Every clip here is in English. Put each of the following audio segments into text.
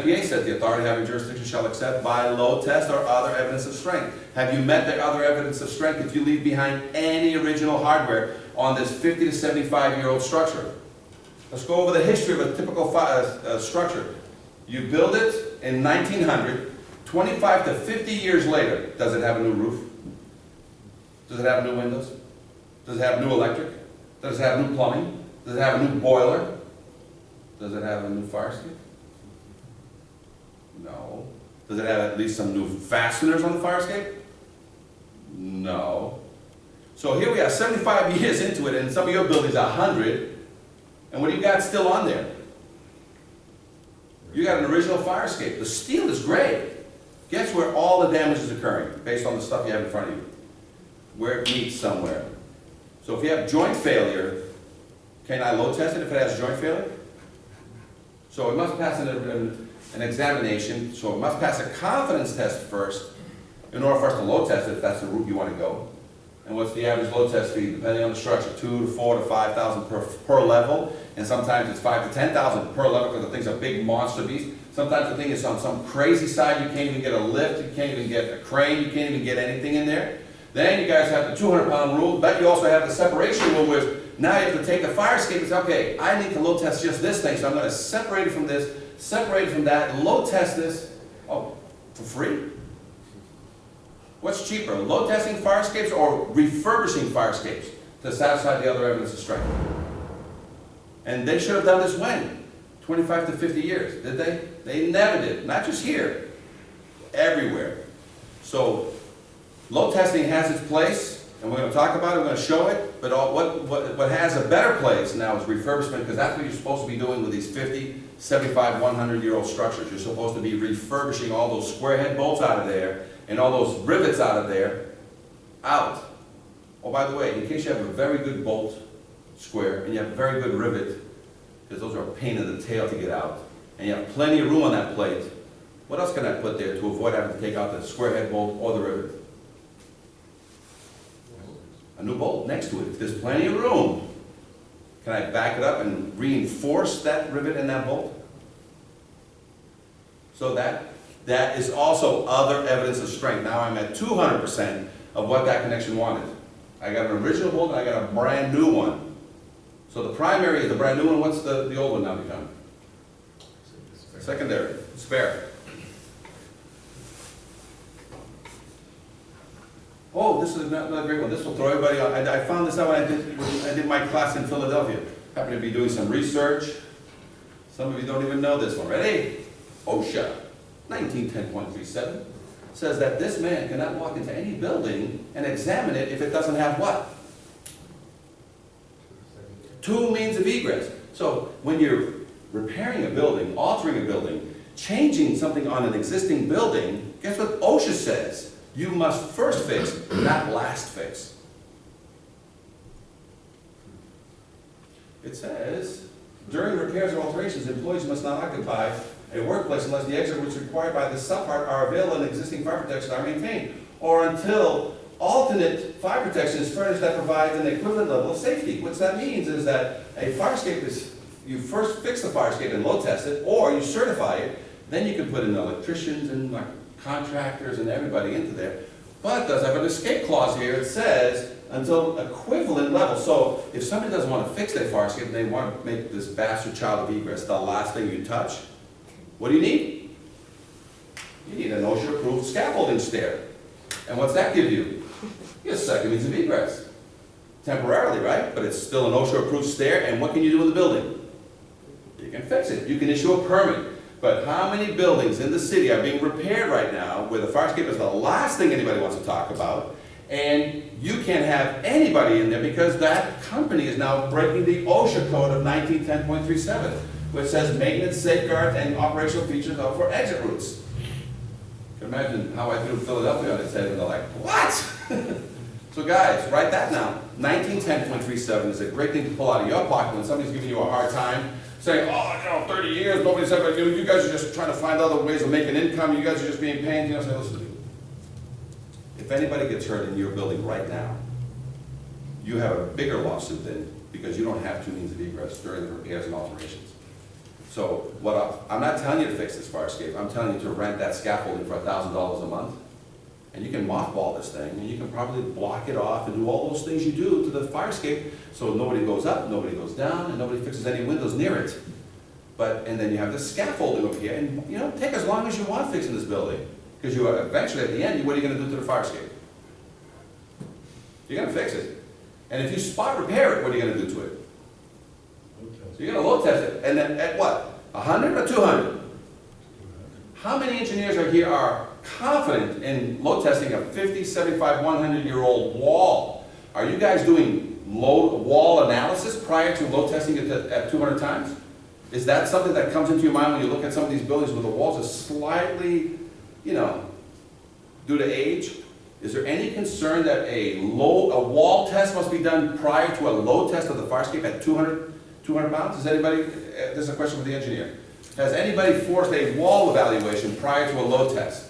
EPA said the authority having jurisdiction shall accept by load test or other evidence of strength. Have you met the other evidence of strength if you leave behind any original hardware on this 50 to 75-year-old structure? Let's go over the history of a typical structure. You build it in 1900, 25 to 50 years later, does it have a new roof? Does it have new windows? Does it have new electric? Does it have new plumbing? Does it have a new boiler? Does it have a new fire escape? No. Does it have at least some new fasteners on the fire escape? No. So here we are 75 years into it, and some of your buildings are 100, and what do you got still on there? You got an original fire escape. The steel is great. Guess where all the damage is occurring, based on the stuff you have in front of you? Where it meets somewhere. So if you have joint failure, can I load test it if it has joint failure? So it must pass an examination, so it must pass a confidence test first in order for us to load test it if that's the route you want to go. And what's the average load test fee, depending on the structure? 2 to 4 to 5,000 per level, and sometimes it's 5 to 10,000 per level because the thing's a big monster beast. Sometimes the thing is on some crazy side, you can't even get a lift, you can't even get a crane, you can't even get anything in there. Then you guys have the 200-pound rule, but you also have the separation rule where now you have to take the fire escape and say, okay, I need to load test just this thing, so I'm going to separate it from this, separate it from that, and load test this, oh, for free? What's cheaper, load testing fire escapes or refurbishing fire escapes to satisfy the other evidence of strength? And they should have done this when? 25 to 50 years, did they? They never did, not just here, everywhere. So, load testing has its place, and we're going to talk about it, we're going to show it, but what has a better place now is refurbishment, because that's what you're supposed to be doing with these 50, 75, 100-year-old structures. You're supposed to be refurbishing all those square head bolts out of there, and all those rivets out of there, out. Oh, by the way, in case you have a very good bolt square, and you have a very good rivet, because those are a pain in the tail to get out, and you have plenty of room on that plate, what else can I put there to avoid having to take out the square head bolt or the rivet? A new bolt next to it. If there's plenty of room, can I back it up and reinforce that rivet and that bolt? So that is also other evidence of strength. Now I'm at 200% of what that connection wanted. I got an original bolt and I got a brand new one. So the primary is the brand new one. What's the old one now become? Secondary, spare. Oh, this is another great one. This will throw everybody on. I found this out when I did my class in Philadelphia. Happened to be doing some research. Some of you don't even know this one. Ready? OSHA, 1910.37, says that this man cannot walk into any building and examine it if it doesn't have what? 2 means of egress. So when you're repairing a building, altering a building, changing something on an existing building, guess what OSHA says? You must first fix, not last fix. It says, during repairs or alterations, employees must not occupy a workplace unless the exit routes required by the subpart are available and existing fire protection are maintained, or until alternate fire protection is furnished that provides an equivalent level of safety. What that means is that a fire escape is, you first fix the fire escape and load test it, or you certify it, then you can put in electricians and contractors and everybody into there. But it does have an escape clause here. It says until equivalent level. So if somebody doesn't want to fix their fire escape and they want to make this bastard child of egress the last thing you touch, what do you need? You need an OSHA-approved scaffolding stair. And what's that give you? You get a second means of egress. Temporarily, right? But it's still an OSHA-approved stair, and what can you do with the building? You can fix it. You can issue a permit. But how many buildings in the city are being repaired right now where the fire escape is the last thing anybody wants to talk about, and you can't have anybody in there because that company is now breaking the OSHA code of 1910.37, which says maintenance, safeguards, and operational features are for exit routes. You can imagine how I threw Philadelphia on its head, and they're like, what? So guys, write that down. 1910.37 is a great thing to pull out of your pocket when somebody's giving you a hard time, saying, oh, 30 years, nobody's ever, you guys are just trying to find other ways of making income, you guys are just being pains, say, listen, if anybody gets hurt in your building right now, you have a bigger lawsuit then, because you don't have 2 means of egress during the repairs and alterations. So I'm not telling you to fix this fire escape, I'm telling you to rent that scaffolding for $1,000 a month. And you can mothball this thing, and you can probably block it off and do all those things you do to the fire escape, so nobody goes up, nobody goes down, and nobody fixes any windows near it. And then you have this scaffolding over here, and take as long as you want fixing this building. Because you are eventually, at the end, what are you gonna do to the fire escape? You're gonna fix it. And if you spot repair it, what are you gonna do to it? So you're gonna load test it, and then at what? 100 or 200? How many engineers are confident in load testing a 50, 75, 100-year-old wall? Are you guys doing wall analysis prior to load testing it at 200 times? Is that something that comes into your mind when you look at some of these buildings where the walls are slightly, due to age? Is there any concern that a wall test must be done prior to a load test of the fire escape at 200 pounds? Is anybody, this is a question for the engineer. Has anybody forced a wall evaluation prior to a load test?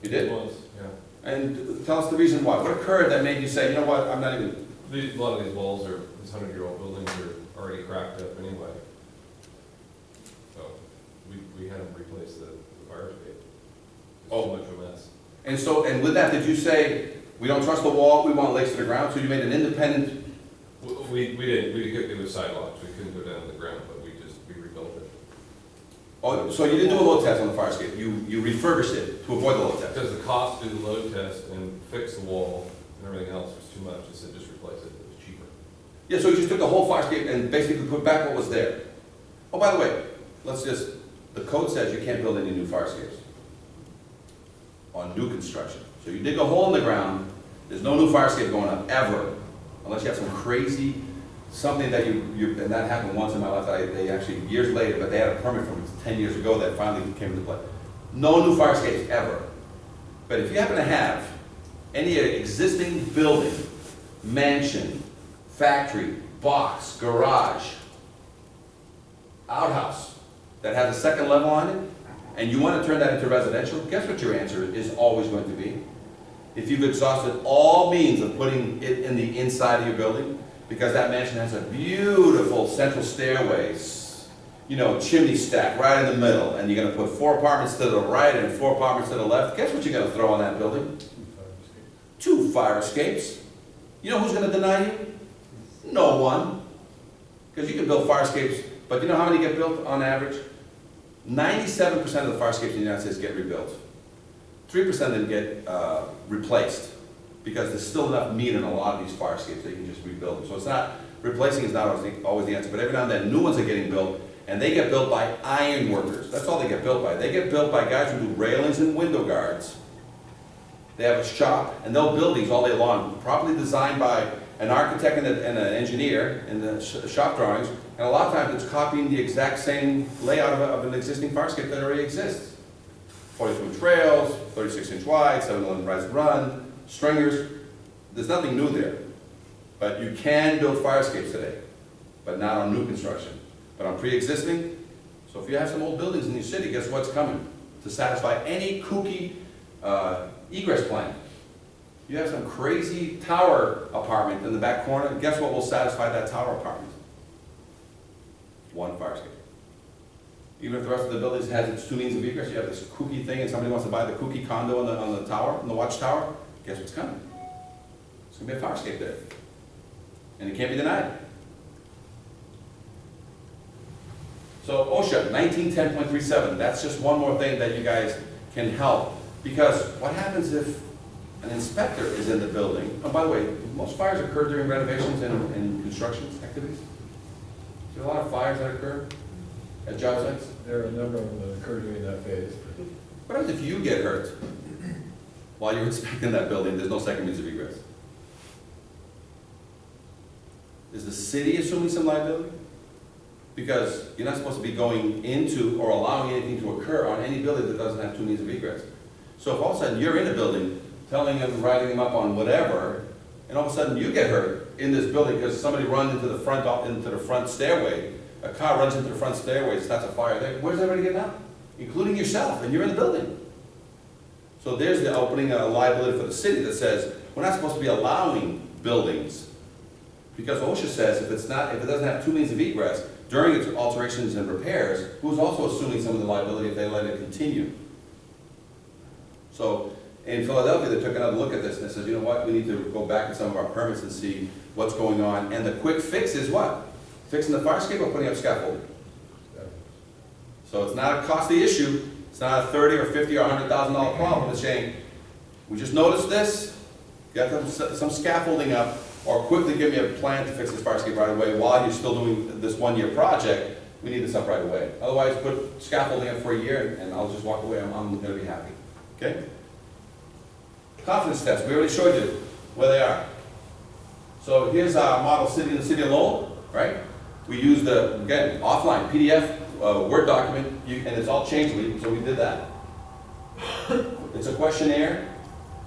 You did? It was, yeah. And tell us the reason why. What occurred that made you say, you know what, I'm not even... A lot of these walls these 100-year-old buildings are already cracked up anyway. So we had them replace the fire escape. Oh. Too much of a mess. And with that, did you say, we don't trust the wall, we want legs to the ground, so you made an independent... We didn't, it was sidewalks, we couldn't go down to the ground, but we rebuilt it. Oh, so you didn't do a load test on the fire escape, you refurbished it to avoid the load test? Because the cost to do the load test and fix the wall and everything else was too much, I said just replace it, it was cheaper. Yeah, so you just took the whole fire escape and basically put back what was there. Oh, by the way, the code says you can't build any new fire escapes on new construction. So you dig a hole in the ground, there's no new fire escape going up, ever, unless you have some crazy, something that and that happened once in my life, they actually, years later, but they had a permit from 10 years ago that finally came into play. No new fire escapes, ever. But if you happen to have any existing building, mansion, factory, box, garage, outhouse, that has a second level on it, and you want to turn that into residential, guess what your answer is always going to be? If you've exhausted all means of putting it in the inside of your building, because that mansion has a beautiful central stairways, chimney stack right in the middle, and you're going to put 4 apartments to the right and 4 apartments to the left, guess what you're going to throw on that building? 2 fire escapes. You know who's going to deny you? No one. Because you can build fire escapes, but you know how many get built on average? 97% of the fire escapes in the United States get rebuilt. 3% of them get replaced, because there's still enough meat in a lot of these fire escapes that you can just rebuild them. So it's not, replacing is not always the answer, but every now and then new ones are getting built, and they get built by iron workers. That's all they get built by. They get built by guys who do railings and window guards. They have a shop, and they'll build these all day long, properly designed by an architect and an engineer in the shop drawings, and a lot of times it's copying the exact same layout of an existing fire escape that already exists. 42-inch rails, 36-inch wide, 7-11 rise and run, stringers. There's nothing new there. But you can build fire escapes today, but not on new construction. But on pre-existing, so if you have some old buildings in your city, guess what's coming? To satisfy any kooky egress plan. You have some crazy tower apartment in the back corner, guess what will satisfy that tower apartment? 1 fire escape. Even if the rest of the building has its 2 means of egress, you have this kooky thing and somebody wants to buy the kooky condo on the tower, on the watchtower, guess what's coming? It's going to be a fire escape there. And it can't be denied. So OSHA, 1910.37, that's just one more thing that you guys can help. Because what happens if an inspector is in the building? Oh, by the way, most fires occur during renovations and construction activities. Is there a lot of fires that occur at job sites? There are a number of them that occur during that phase. What happens if you get hurt while you're inspecting that building, there's no second means of egress? Is the city assuming some liability? Because you're not supposed to be going into or allowing anything to occur on any building that doesn't have 2 means of egress. So if all of a sudden you're in a building, telling them, writing them up on whatever, and all of a sudden you get hurt in this building because somebody runs into the front stairway, a car runs into the front stairway, starts a fire there, where's everybody getting out? Including yourself, and you're in the building. So there's the opening a liability for the city that says, we're not supposed to be allowing buildings, because OSHA says if it doesn't have 2 means of egress, during its alterations and repairs, who's also assuming some of the liability if they let it continue? So in Philadelphia, they took another look at this and they said, you know what, we need to go back in some of our permits and see what's going on. And the quick fix is what? Fixing the fire escape or putting up scaffolding? So it's not a costly issue. It's not a $30 or $50 or $100,000 problem. It's saying, we just noticed this, get some scaffolding up, or quickly give me a plan to fix this fire escape right away while you're still doing this one-year project. We need this up right away. Otherwise, put scaffolding up for a year and I'll just walk away. I'm gonna be happy. Okay? Confidence test, we already showed you where they are. So here's our model city in the city of Lowell, right? We use the, again, offline PDF, Word document, and it's all changeable, so we did that. It's a questionnaire.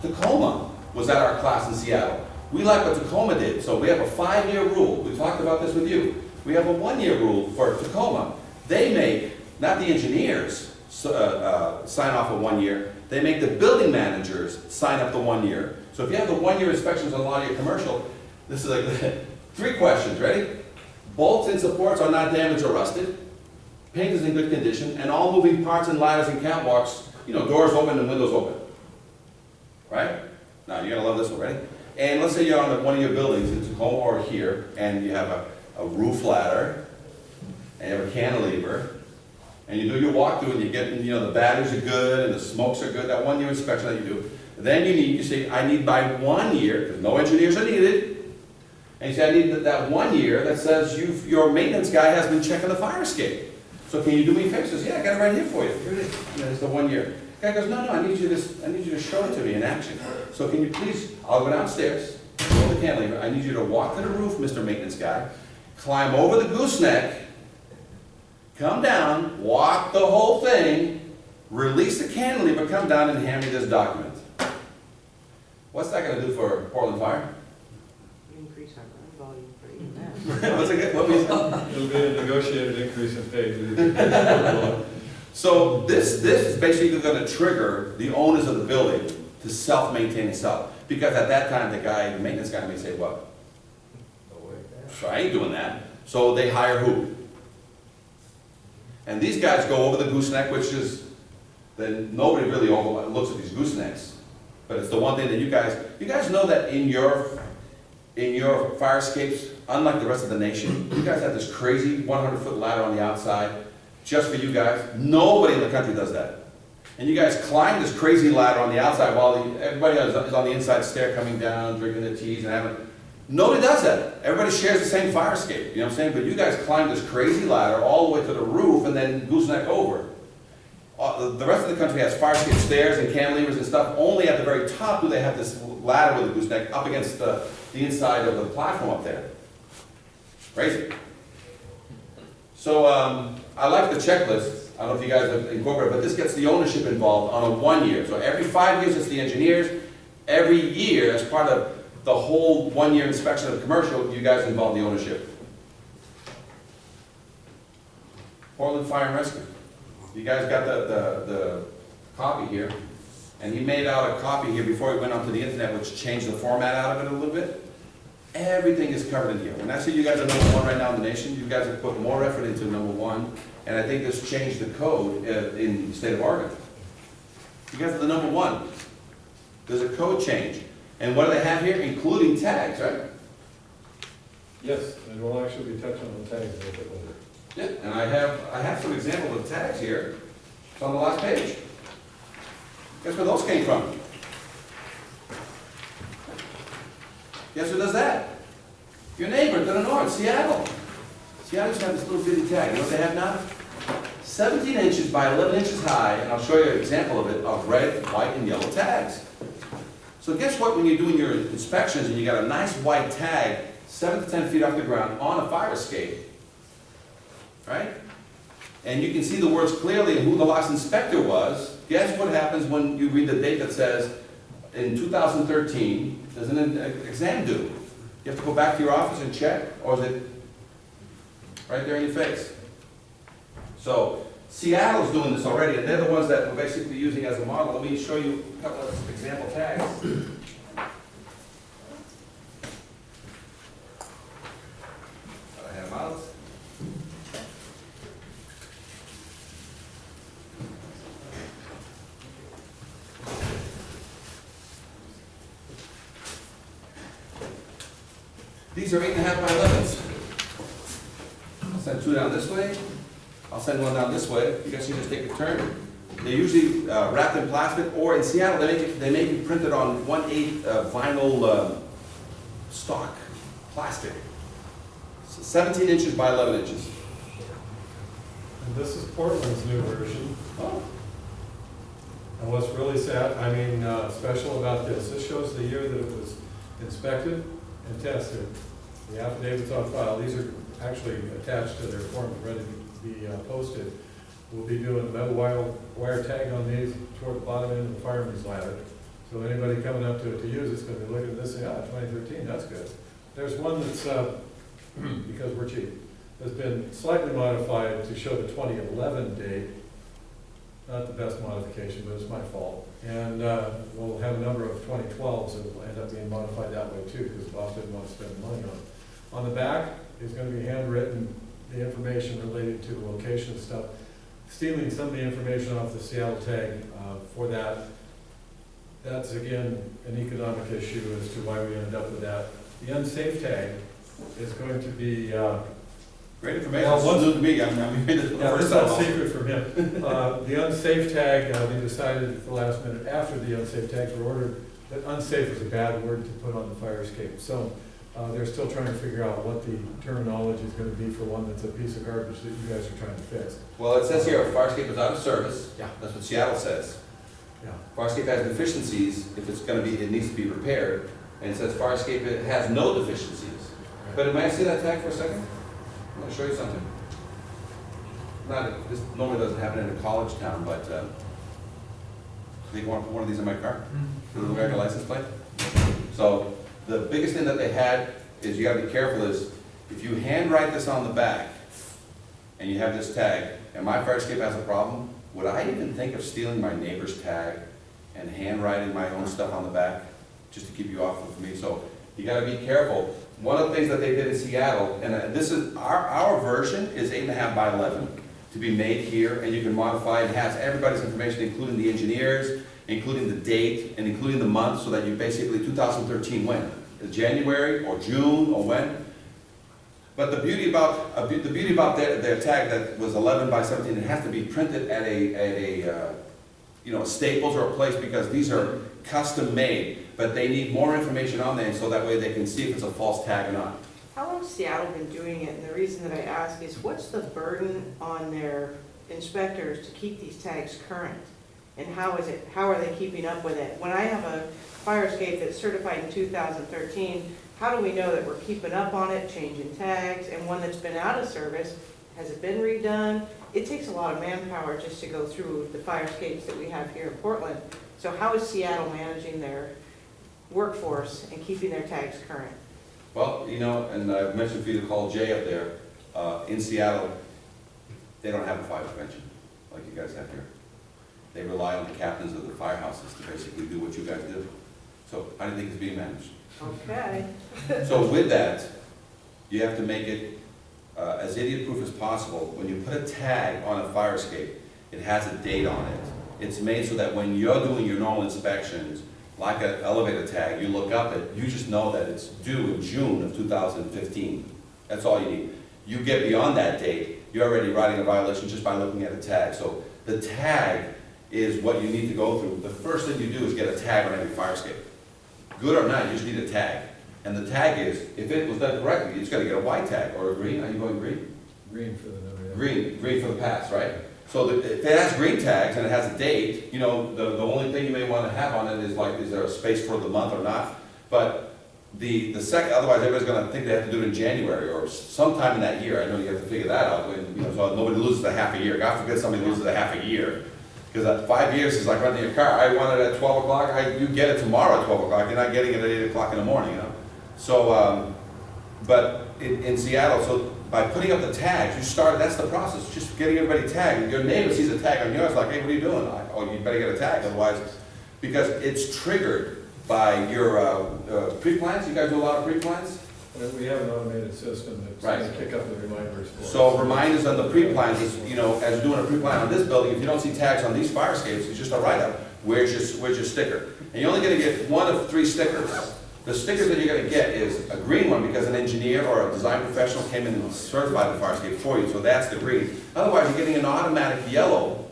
Tacoma was at our class in Seattle. We like what Tacoma did, so we have a 5-year rule. We talked about this with you. We have a 1-year rule for Tacoma. They make, not the engineers sign off of 1 year, they make the building managers sign up the 1 year. So if you have the 1-year inspections on a lot of your commercial, this is like 3 questions, ready? Bolts and supports are not damaged or rusted. Paint is in good condition, and all moving parts and ladders and catwalks, you know, doors open and windows open. Right? Now, you're gonna love this one, ready? And let's say you're on one of your buildings in Tacoma or here, and you have a roof ladder, and you have a cantilever, and you do your walkthrough, and you get, you know, the batteries are good, and the smokes are good, that 1-year inspection that you do. Then you say, I need by 1 year, because no engineers are needed, and you say, I need that 1 year that says your maintenance guy has been checking the fire escape. So can you do me fixes? Yeah, I got it right here for you. Here it is. You know, it's the 1 year. The guy goes, no, I need you to show it to me in action. So can you please, I'll go downstairs, go the cantilever, I need you to walk to the roof, Mr. Maintenance Guy, climb over the gooseneck, come down, walk the whole thing, release the cantilever, come down and hand me this document. What's that gonna do for Portland Fire? Increase our run volume for even that. What's it, what means? It'll be a negotiated increase in pay. So this is basically gonna trigger the owners of the building to self-maintain itself. Because at that time, the maintenance guy may say, what? No way. So I ain't doing that. So they hire who? And these guys go over the gooseneck, which is, then nobody really looks at these goosenecks. But it's the one thing that you guys know that in your fire escapes, unlike the rest of the nation, you guys have this crazy 100-foot ladder on the outside, just for you guys. Nobody in the country does that. And you guys climb this crazy ladder on the outside while everybody is on the inside stair coming down, drinking their teas and having, nobody does that. Everybody shares the same fire escape, you know what I'm saying? But you guys climb this crazy ladder all the way to the roof and then gooseneck over. The rest of the country has fire escape stairs and cantilevers and stuff. Only at the very top do they have this ladder with a gooseneck up against the inside of the platform up there. Crazy. So I like the checklist. I don't know if you guys have incorporated, but this gets the ownership involved on a 1 year. So every 5 years it's the engineers. Every year, as part of the whole 1 year inspection of the commercial, you guys involve the ownership. Portland Fire and Rescue. You guys got the copy here, and he made out a copy here before he went onto the internet, which changed the format out of it a little bit. Everything is covered in here. When I say you guys are #1 right now in the nation, you guys have put more effort into #1, and I think this changed the code in the state of Oregon. You guys are the #1. There's a code change. And what do they have here? Including tags, right? Yes, and we'll actually be touching on tags a little bit later. Yeah, and I have some examples of tags here. It's on the last page. Guess where those came from? Guess who does that? Your neighbor to the north, Seattle. Seattle's got this little bitty tag. You know what they have now? 17 inches by 11 inches high, and I'll show you an example of it, of red, white, and yellow tags. So guess what, when you're doing your inspections and you got a nice white tag, 7 to 10 feet off the ground on a fire escape, right? And you can see the words clearly and who the last inspector was. Guess what happens when you read the date that says, in 2013, there's an exam due. You have to go back to your office and check, or is it right there in your face? So Seattle's doing this already, and they're the ones that we're basically using as a model. Let me show you a couple of example tags. I have out. These are 8.5 by 11s. I'll send two down this way. I'll send one down this way. You guys can just take a turn. They're usually wrapped in plastic, or in Seattle, they make it printed on 1/8 vinyl stock, plastic. 17 inches by 11 inches. And this is Portland's new version. Oh. And what's really sad, special about this shows the year that it was inspected and tested. The affidavits on file, these are actually attached to their forms, ready to be posted. We'll be doing a metal wire tag on these toward the bottom end of the fireman's ladder. So anybody coming up to it to use it's going to be looking at this and saying, 2013, that's good. There's one that's, because we're cheap, has been slightly modified to show the 2011 date. Not the best modification, but it's my fault. And we'll have a number of 2012s that will end up being modified that way too, because Bob didn't want to spend the money on it. On the back is going to be handwritten, the information related to the location and stuff, stealing some of the information off the Seattle tag for that. That's again an economic issue as to why we ended up with that. The unsafe tag is going to be Great information. Well, It's new to me. I'm hearing this for the yeah, first it's time. not secret from him. The unsafe tag, they decided at the last minute after the unsafe tags were ordered, that unsafe is a bad word to put on the fire escape. So they're still trying to figure out what the terminology is going to be for one that's a piece of garbage that you guys are trying to fix. Well, it says here, fire escape is out of service. Yeah. That's what Seattle says. Yeah. Fire escape has deficiencies, if it's gonna be, it needs to be repaired. And it says fire escape it has no deficiencies. But may I see that tag for a second? I'm gonna show you something. This normally doesn't happen in a college town, but, they want one of these in my car, for the American license plate. So, the biggest thing that they had is, you gotta be careful, is if you handwrite this on the back, and you have this tag, and my fire escape has a problem, would I even think of stealing my neighbor's tag and handwriting my own stuff on the back, just to keep you off of me? So, you gotta be careful. One of the things that they did in Seattle, and this is, our version is 8.5 by 11 to be made here, and you can modify, it has everybody's information, including the engineers, including the date, and including the month, so that you basically, 2013 when? January, or June, or when? But the beauty about, their tag that was 11 by 17, it has to be printed at a Staples or a place, because these are custom made, but they need more information on there, so that way they can see if it's a false tag or not. How long has Seattle been doing it? And the reason that I ask is, what's the burden on their inspectors to keep these tags current? And how are they keeping up with it? When I have a fire escape that's certified in 2013, how do we know that we're keeping up on it, changing tags, and one that's been out of service, has it been redone? It takes a lot of manpower just to go through the fire escapes that we have here in Portland. So how is Seattle managing their workforce and keeping their tags current? Well, and I've mentioned for you to call Jay up there, in Seattle, they don't have a fire prevention like you guys have here. They rely on the captains of the firehouses to basically do what you guys do. So how do you think it's being managed? Okay. So with that, you have to make it as idiot-proof as possible. When you put a tag on a fire escape, it has a date on it. It's made so that when you're doing your normal inspections, like an elevator tag, you look up it, you just know that it's due in June of 2015. That's all you need. You get beyond that date, you're already writing a violation just by looking at a tag. So the tag is what you need to go through. The first thing you do is get a tag on every fire escape. Good or not, you just need a tag. And the tag is, if it was done correctly, you just gotta get a white tag or a green. Are you going green? Green for the number. Green for the pass, right? So if it has green tags and it has a date, the only thing you may want to have on it is like, is there a space for the month or not? But the second, otherwise everybody's going to think they have to do it in January or sometime in that year. I know you have to figure that out, so nobody loses a half a year. God forbid somebody loses a half a year. Because at 5 years is like renting a car. I want it at 12 o'clock, you get it tomorrow at 12 o'clock. You're not getting it at 8 o'clock in the morning, So, but in Seattle, so by putting up the tags, that's the process, just getting everybody tagged. Your neighbor sees a tag on yours, like, hey, what are you doing? Oh, you better get a tag, otherwise, because it's triggered by your pre-plans. You guys do a lot of pre-plans? We have an automated system that's going to kick up the reminders for us. So reminders on the pre-plans is, as you're doing a pre-plan on this building, if you don't see tags on these fire escapes, it's just a write-up. Where's your sticker? And you're only going to get one of 3 stickers The stickers that you're gonna get is a green one because an engineer or a design professional came in and certified the fire escape for you, so that's the green. Otherwise, you're getting an automatic yellow,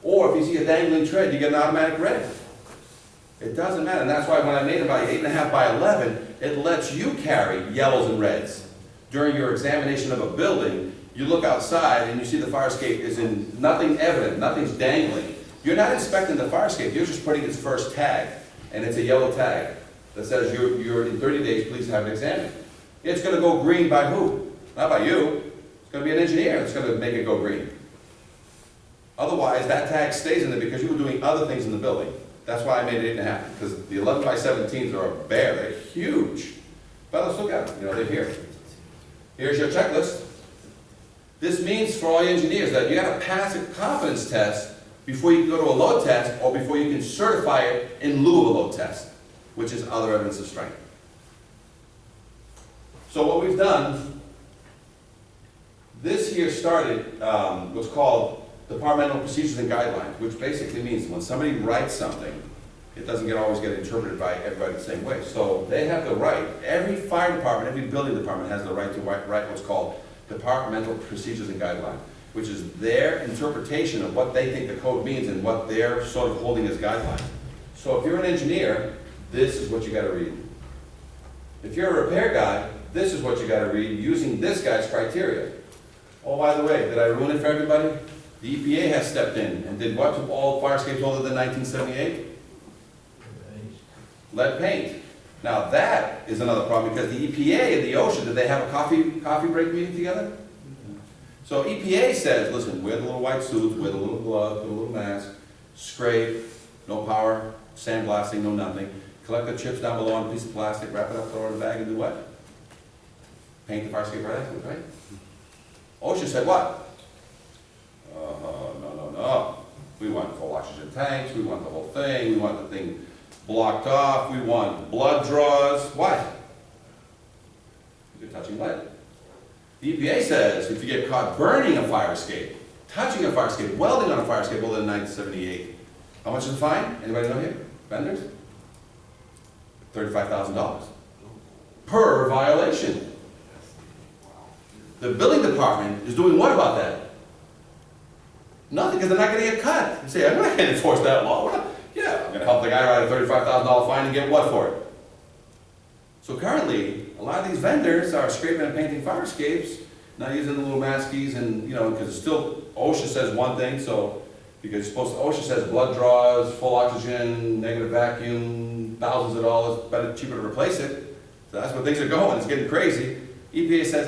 or if you see a dangling tread, you get an automatic red. It doesn't matter, and that's why when I made it by 8.5 by 11, it lets you carry yellows and reds. During your examination of a building, you look outside and you see the fire escape is in nothing evident, nothing's dangling. You're not inspecting the fire escape, you're just putting its first tag, and it's a yellow tag that says you're in 30 days, please have it examined. It's gonna go green by who? Not by you. It's gonna be an engineer that's gonna make it go green. Otherwise, that tag stays in there because you were doing other things in the building. That's why I made it 8.5, because the 11 by 17s are a bear, they're huge. But let's look at them, they're here. Here's your checklist. This means for all engineers that you gotta pass a confidence test before you can go to a load test or before you can certify it in lieu of a load test, which is other evidence of strength. So what we've done, this here started what's called Departmental Procedures and Guidelines, which basically means when somebody writes something, it doesn't always get interpreted by everybody the same way. So they have the right, every fire department, every building department has the right to write what's called Departmental Procedures and Guidelines, which is their interpretation of what they think the code means and what they're sort of holding as guidelines. So if you're an engineer, this is what you gotta read. If you're a repair guy, this is what you gotta read using this guy's criteria. Oh, by the way, did I ruin it for everybody? The EPA has stepped in and did what to all fire escapes older than 1978? Lead paint. Now that is another problem because the EPA and the OSHA, did they have a coffee break meeting together? So EPA says, listen, wear the little white suits, wear the little gloves, put a little mask, scrape, no power, sandblasting, no nothing. Collect the chips down below on a piece of plastic, wrap it up, throw it in a bag, and do what? Paint the fire escape right afterwards, right? OSHA said what? No. We want full oxygen tanks, we want the whole thing, we want the thing blocked off, we want blood draws. Why? You're touching lead. The EPA says if you get caught burning a fire escape, touching a fire escape, welding on a fire escape older than 1978, how much is the fine? Anybody know here? Vendors? $35,000 per violation. The building department is doing what about that? Nothing, because they're not going to get cut. You say, I'm not going to enforce that law. Yeah, I'm going to help the guy write a $35,000 fine and get what for it? So currently, a lot of these vendors are scraping and painting fire escapes, not using the little maskies, and because it's still OSHA says one thing. So because OSHA says blood draws, full oxygen, negative vacuum, thousands of dollars, better cheaper to replace it. So that's where things are going. It's getting crazy. EPA says,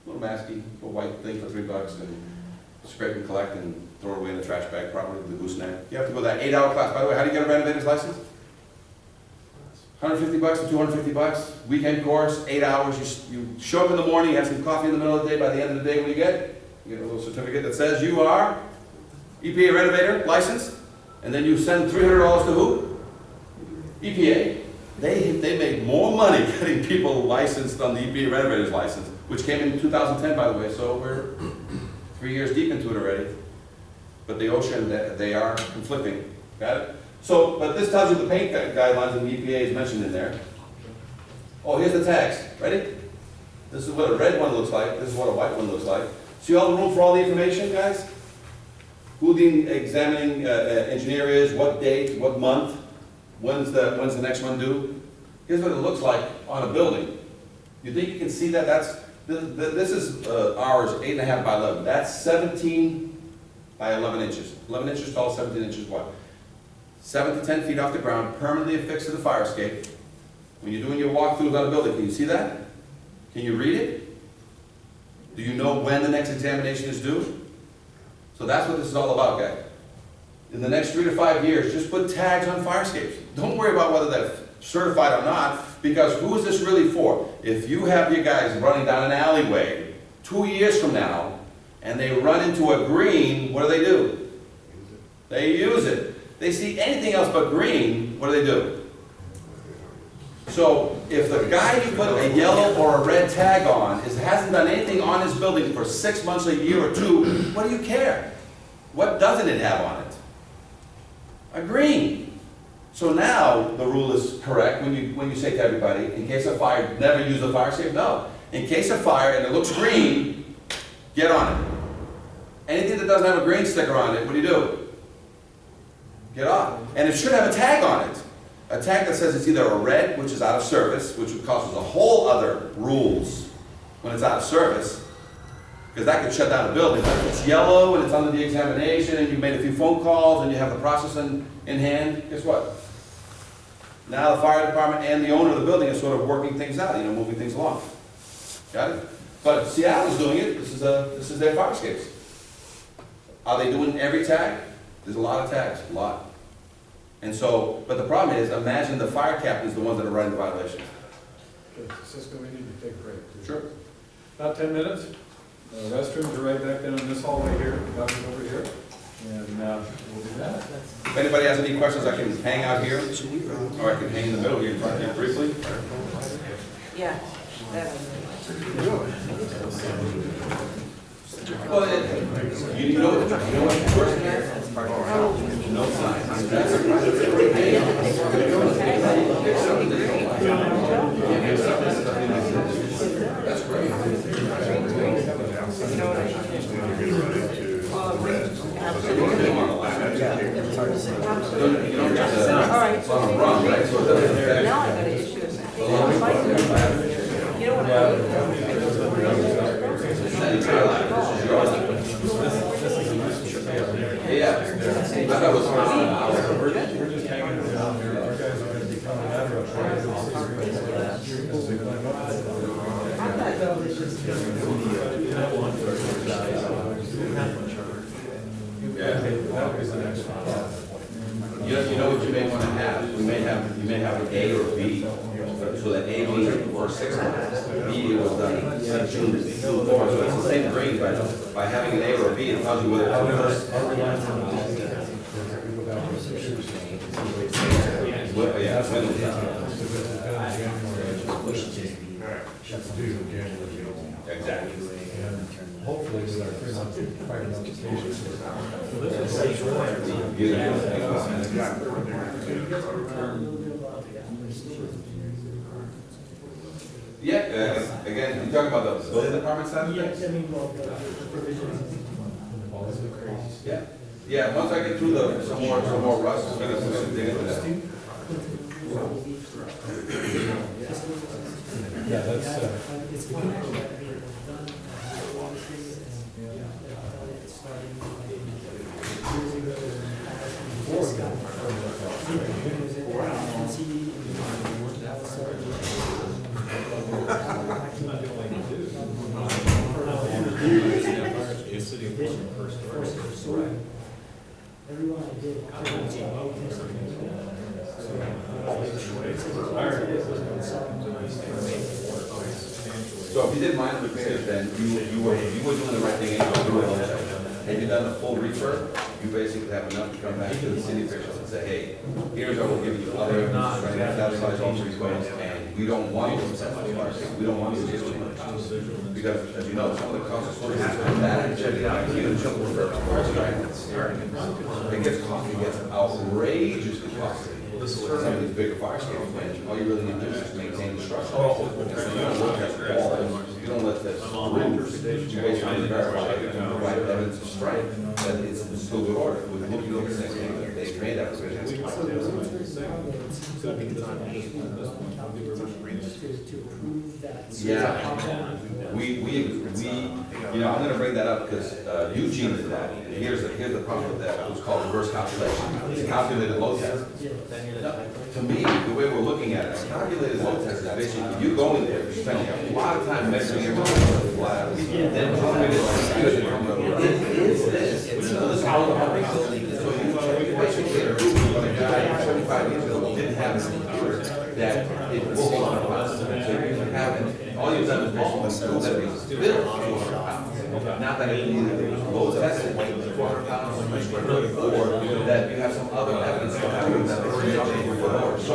little masky, little white thing for $3 and scrape and collect and throw it away in the trash bag, probably the gooseneck. You have to go that 8-hour class. By the way, how do you get a renovator's license? $150 to $250, weekend course, 8 hours. You show up in the morning, you have some coffee in the middle of the day. By the end of the day, what do you get? You get a little certificate that says you are EPA renovator license, and then you send $300 to who? EPA. They made more money getting people licensed on the EPA renovator's license, which came in 2010, by the way, so we're 3 years deep into it already. But the OSHA, they are conflicting. Got it? So, but this tells you the paint guidelines and the EPA is mentioned in there. Oh, here's the tags. Ready? This is what a red one looks like. This is what a white one looks like. See all the room for all the information, guys? Who the examining engineer is, what date, what month, when's the next one due. Here's what it looks like on a building. You think you can see that? This is ours, 8.5 by 11. That's 17 by 11 inches. 11 inches tall, 17 inches wide. 7 to 10 feet off the ground, permanently affixed to the fire escape. When you're doing your walkthroughs on a building, can you see that? Can you read it? Do you know when the next examination is due? So that's what this is all about, guys. In the next 3 to 5 years, just put tags on fire escapes. Don't worry about whether they're certified or not, because who is this really for? If you have your guys running down an alleyway 2 years from now, and they run into a green, what do? They use it. They see anything else but green, what do? So if the guy you put a yellow or a red tag on hasn't done anything on his building for 6 months, a year or two, what do you care? What doesn't it have on it? A green. So now, the rule is correct, when you say to everybody, in case of fire, never use a fire escape, no. In case of fire and it looks green, get on it. Anything that doesn't have a green sticker on it, what do? Get off. And it should have a tag on it. A tag that says it's either a red, which is out of service, which would cause us a whole other rules when it's out of service, because that could shut down a building. But if it's yellow and it's under the examination and you made a few phone calls and you have the process in hand, guess what? Now the fire department and the owner of the building are sort of working things out, moving things along. Got it? But Seattle's doing it. This is their fire escapes. Are they doing every tag? There's a lot of tags, a lot. And so, but the problem is, imagine the fire captains, the ones that are writing the violations. Okay, Cisco, we need to take a break. Sure. About 10 minutes. Restrooms are right back down in this hallway here, nothing over here. And we'll do that. If anybody has any questions, I can hang out here, or I can hang in the middle here and talk to you briefly. Yeah. Well, you know what the first thing? No signs. That's great. All right. It's on a run, right? So it doesn't affect. Now I gotta issue a citation. You know what I Yeah. I thought it was. We're just hanging around here. Our guys are going to be coming out of You know what you may want to have? You may have an A or B, so that A was for 6 months, B was done since June 4. So it's the same grade, by having an A or a B, it tells you whether it's a Exactly. And hopefully with our 3 months fire notification. Yeah, again, you're talking about the building department side of things? Yeah, yeah, once I get through some more rust, we're gonna dig into that. Yeah, that's, Everyone I did. So if you did minor repairs, then you were doing the right thing and you were doing it. Had you done the full refurb, you basically have enough to come back to the city officials and say, hey, here's what we'll give you other evidence, right, that size also requires, and we don't want you to set much market, we don't want you to do too much. Because, as you know, some of the costs are that, and check it out, you know, it gets costly, it gets outrageously costly. Some of these bigger fire escapes, man, all you really need to do is just maintain the structure. You don't look at the wall, you don't let this roof, you basically verify it, and provide evidence of strength, that it's in still good order. With looking at this thing, they made that provision. Yeah, I'm gonna bring that up because Eugene did that. Here's the problem with that, it was called reverse calculation. It's a calculated load test. To me, the way we're looking at it, a calculated load test is basically you going there, you're spending a lot of time measuring everything flat. Then telling me this is this. This is how the big building is. So you basically are a guy 75 years ago didn't have a computer that it will hold on pounds. So you can have it. All you've done is multiple that it's built 200 pounds. Not that it either load tested 400 pounds or that you have some other evidence of having that it's something more. So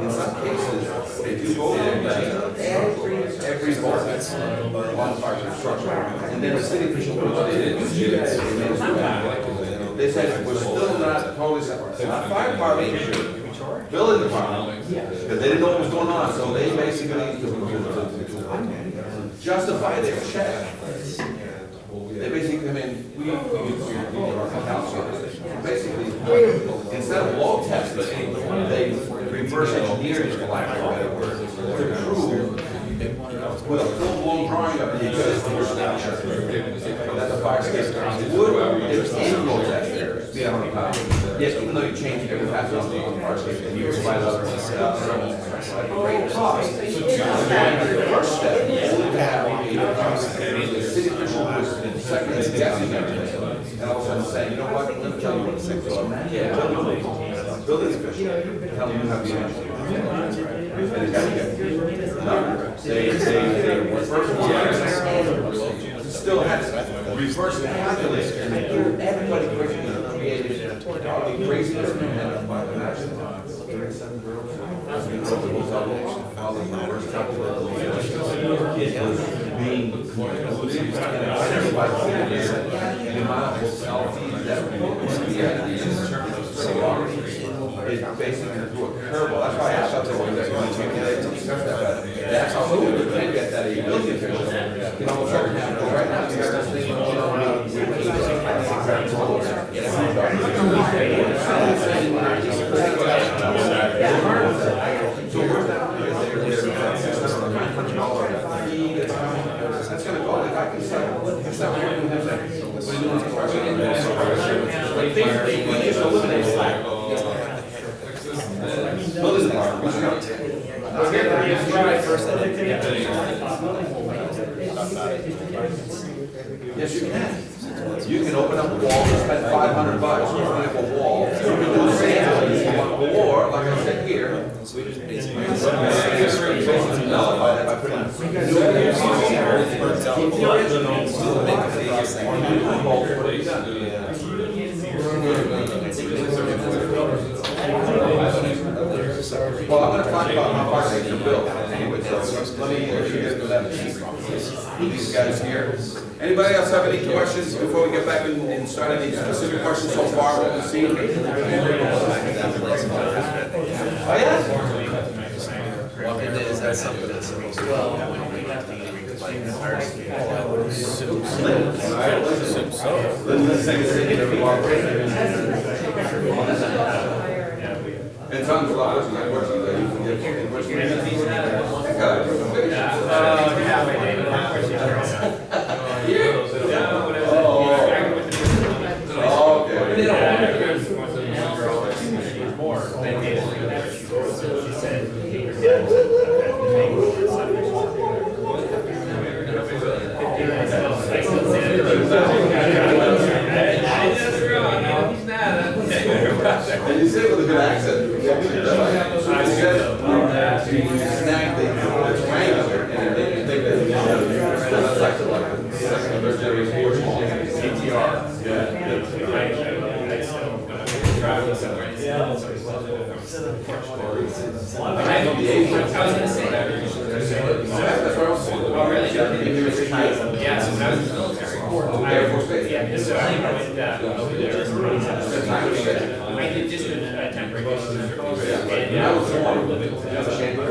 in some cases, if you go there, every bolt that's one part of the structure, and then the city official, which they did, they they said, we're still not totally separate. It's not fire department issue, building department, because they didn't know what was going on, so they basically, to justify their check, they basically come in, we basically, instead of low test, they reverse engineered it, for lack of a better word, to prove with a full-blown drawing of the existing structure that the fire escape would, if in low test, be 100 pounds. Yes, even though you change every pass on the fire escape, and you provide other, great cost. So the first step is to have a city official who is second is guessing everything, and all of a sudden saying, you know what, let me tell you what the six are. Building official, tell them you have the engineer. And they gotta get, no, they still has reverse calculate, and everybody created all the crazy it's basically through a curveball. That's why I asked them what that's how we can get that a building official. You know, right now, you got this thing going on. So we're that's gonna go. If I can say, it's not working with him. What are you doing? We just eliminate slack. Building department. Yes, you can. You can open up a wall and spend $500 opening up a wall. You can do sand, or like I said here, basically nullify that by putting well, I'm gonna talk about how far they can build anyway, so let me get to that. These guys here. Anybody else have any questions before we get back and start any specific questions so far, what we've seen? Oh, yeah? Well, is that something that's supposed to be, we have to use like fire escape? I would assume so. And Tom's a lot of questions that you can get. And you say it with a good accent. Snag the triangular and they think that that's like the second or third generation ATR. That's what I was saying. Oh, really? Yeah, so that was the military. Air Force Base. Yeah, so I went over there. I did just a temporary and I was the one with the chamber.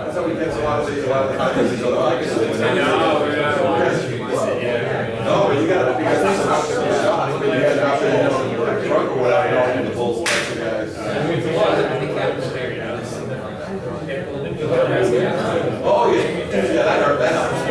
That's how we get a lot of the contents. No, you got to because it's not going to be shot. You had to out there in the trunk or whatever, and the bulls catch you guys. Oh, yeah. Yeah, that hurt. That helps.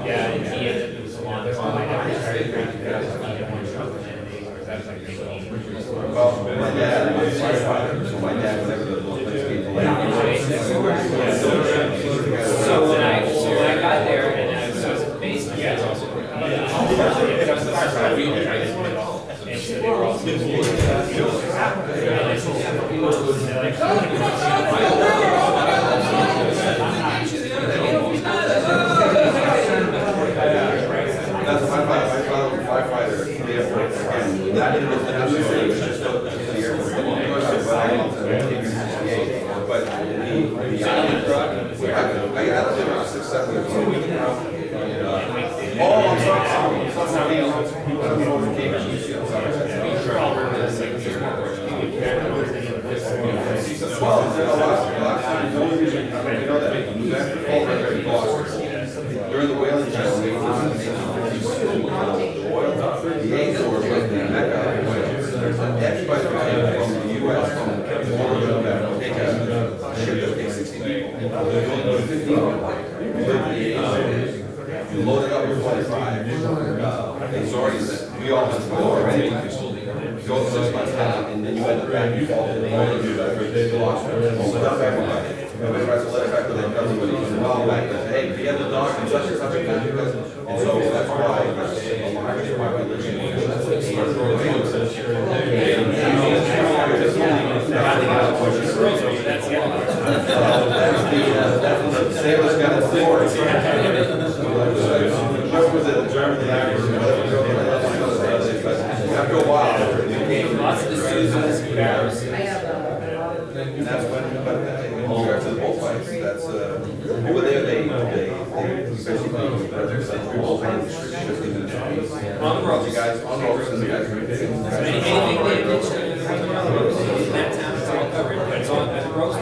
Yeah, and he ended, it was a long, there's all my never started around there, he had one truck, and then that was like making. Well, my dad was a firefighter, so my dad, whenever the little things came to light. So when I got there, and I was in the basement, yeah, I was in the firefighter, I just wanted it all. And so they were all. That's my father was a firefighter, and that didn't, that's the same, it's just the airport. But I lived there around 6, 7 years old. Oh, I'm sorry, well, there's a lot of times, the only reason, you know that, New Hampshire, already lost. During the whaling channel, the Azores was the mecca of whales. Everybody from the US, from Florida, take a ship that takes 60 people. You go to 15 people. You live in the Azores. You load it up with 25. Azores, we all went to war already. You go 6 months down, and then you end up back, you fall to the water, you lost it. Hold it up, everybody. Everybody writes a letter back to their cousin, but he's involved back and says, hey, if you have the dog and such and such and such, and so that's why a large population. That's the sailors got a story. What was it, the German after a while, Lots of decisions, and that's when, but in regards to the bullfights, that's, over there, they basically, on the road, you guys, on the road, and the guys. anything they did in that town, it's all covered, but it's on the roads.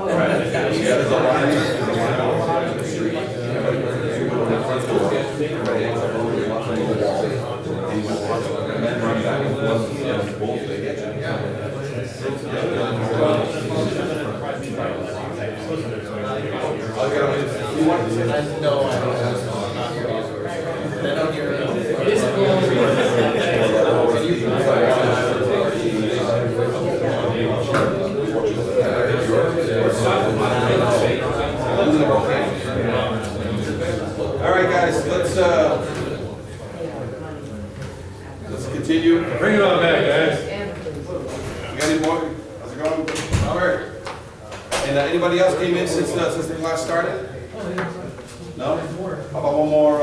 Right, yeah, there's a line, on the street. Everybody ends up over the wall, and you watch the men run back and forth, and bulls, they get you. All right, guys, let's continue. Bring it on back, guys. You got any more? How's it going? Robert? And anybody else came in since the class started? No? How about one more?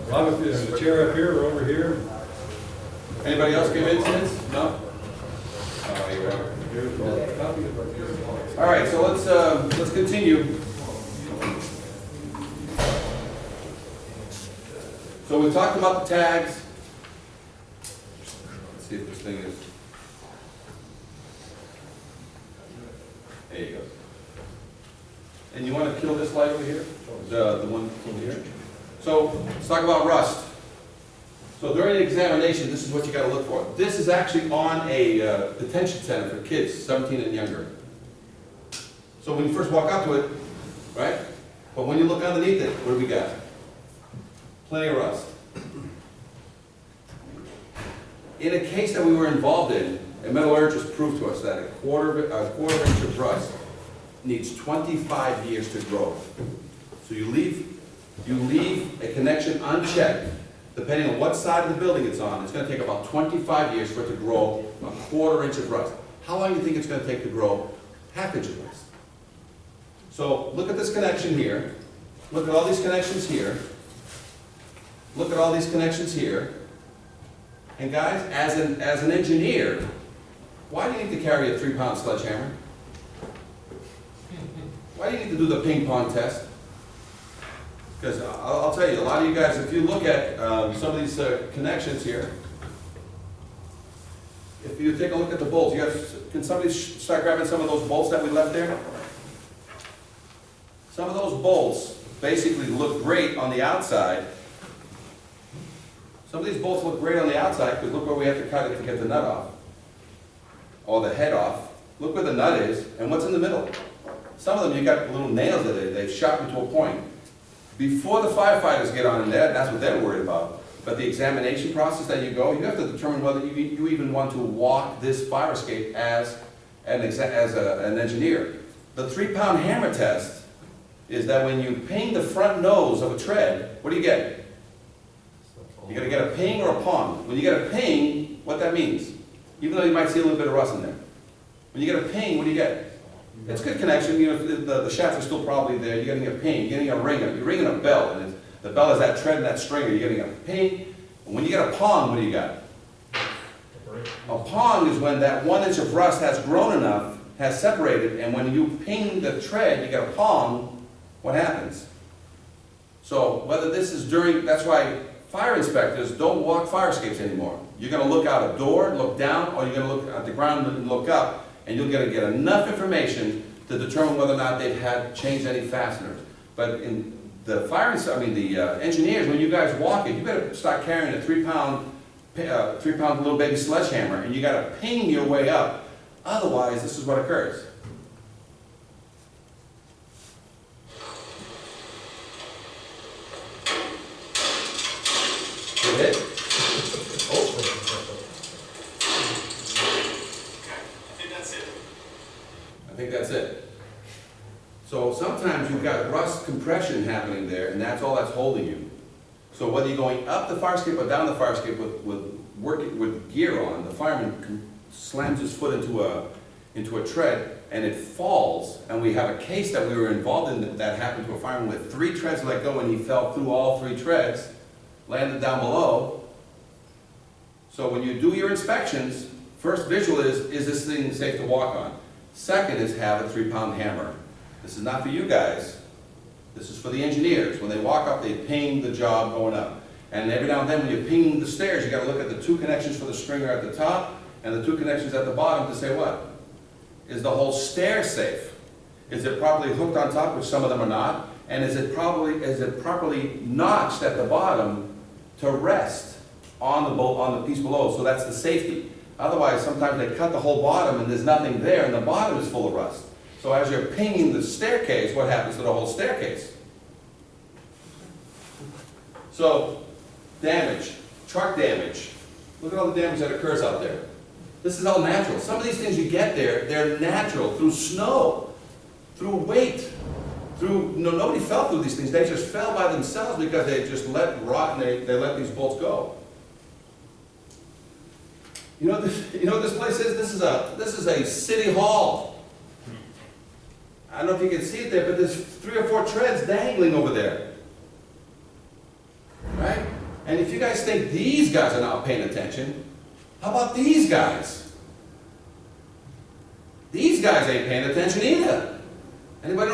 Robert, is the chair up here or over here? Anybody else came in since? No? Oh, you are. All right, so let's continue. So we talked about the tags. Let's see if this thing is. There you go. And you want to kill this light over here? The one over here? So let's talk about rust. So during the examination, this is what you got to look for. This is actually on a detention center for kids, 17 and younger. So when you first walk up to it, right? But when you look underneath it, what do we got? Plenty of rust. In a case that we were involved in, a metallurgist proved to us that a quarter inch of rust needs 25 years to grow. So you leave a connection unchecked, depending on what side of the building it's on, it's going to take about 25 years for it to grow a quarter inch of rust. How long do you think it's going to take to grow half inch of rust? So look at this connection here. Look at all these connections here. Look at all these connections here. And guys, as an engineer, why do you need to carry a 3-pound sledgehammer? Why do you need to do the ping pong test? Because I'll tell you, a lot of you guys, if you look at some of these connections here, if you take a look at the bolts, can somebody start grabbing some of those bolts that we left there? Some of those bolts basically look great on the outside. Some of these bolts look great on the outside because look where we have to cut it to get the nut off, or the head off. look where the nut is, and what's in the middle. Some of them, you got little nails that they've sharpened to a point. Before the firefighters get on in there, that's what they're worried about. But the examination process that you go, you have to determine whether you even want to walk this fire escape as an engineer. The 3-pound hammer test is that when you ping the front nose of a tread, what do you get? You're gonna get a ping or a pong. When you get a ping, what that means, even though you might see a little bit of rust in there. When you get a ping, what do you get? It's good connection, you know, the shafts are still probably there, you're getting a ping, you're getting a ringer, you're ringing a bell, and the bell is that tread and that stringer, you're getting a ping. And when you get a pong, what do you got? A pong is when that 1 inch of rust has grown enough, has separated, and when you ping the tread, you get a pong, what happens? So whether this is during, that's why fire inspectors don't walk fire escapes anymore. You're gonna look out a door, look down, or you're gonna look at the ground and look up, and you're gonna get enough information to determine whether or not they've had changed any fasteners. But in the engineers, when you guys walk it, you better start carrying a 3-pound little baby sledgehammer, and you gotta ping your way up. Otherwise, this is what occurs. Did it hit? I think that's it. So sometimes you've got rust compression happening there, and that's all that's holding you. So whether you're going up the fire escape or down the fire escape with gear on, the fireman slams his foot into a tread, and it falls. And we have a case that we were involved in that happened to a fireman with 3 treads let go, and he fell through all 3 treads, landed down below. So when you do your inspections, first visual is this thing safe to walk on? Second is have a 3-pound hammer. This is not for you guys. This is for the engineers. When they walk up, they ping the job going up. And every now and then when you're pinging the stairs, you gotta look at the 2 connections for the stringer at the top and the 2 connections at the bottom to say what? Is the whole stair safe? Is it properly hooked on top, which some of them are not? And is it properly notched at the bottom to rest on the piece below? So that's the safety. Otherwise, sometimes they cut the whole bottom and there's nothing there and the bottom is full of rust. So as you're pinging the staircase, what happens to the whole staircase? So, damage, truck damage. Look at all the damage that occurs out there. This is all natural. Some of these things you get there, they're natural through snow, through weight, nobody fell through these things. They just fell by themselves because they just let rot and they let these bolts go. You know what this place is? This is a city hall. I don't know if you can see it there, but there's 3 or 4 treads dangling over there. Right? And if you guys think these guys are not paying attention, how about these guys? These guys ain't paying attention either. Anybody know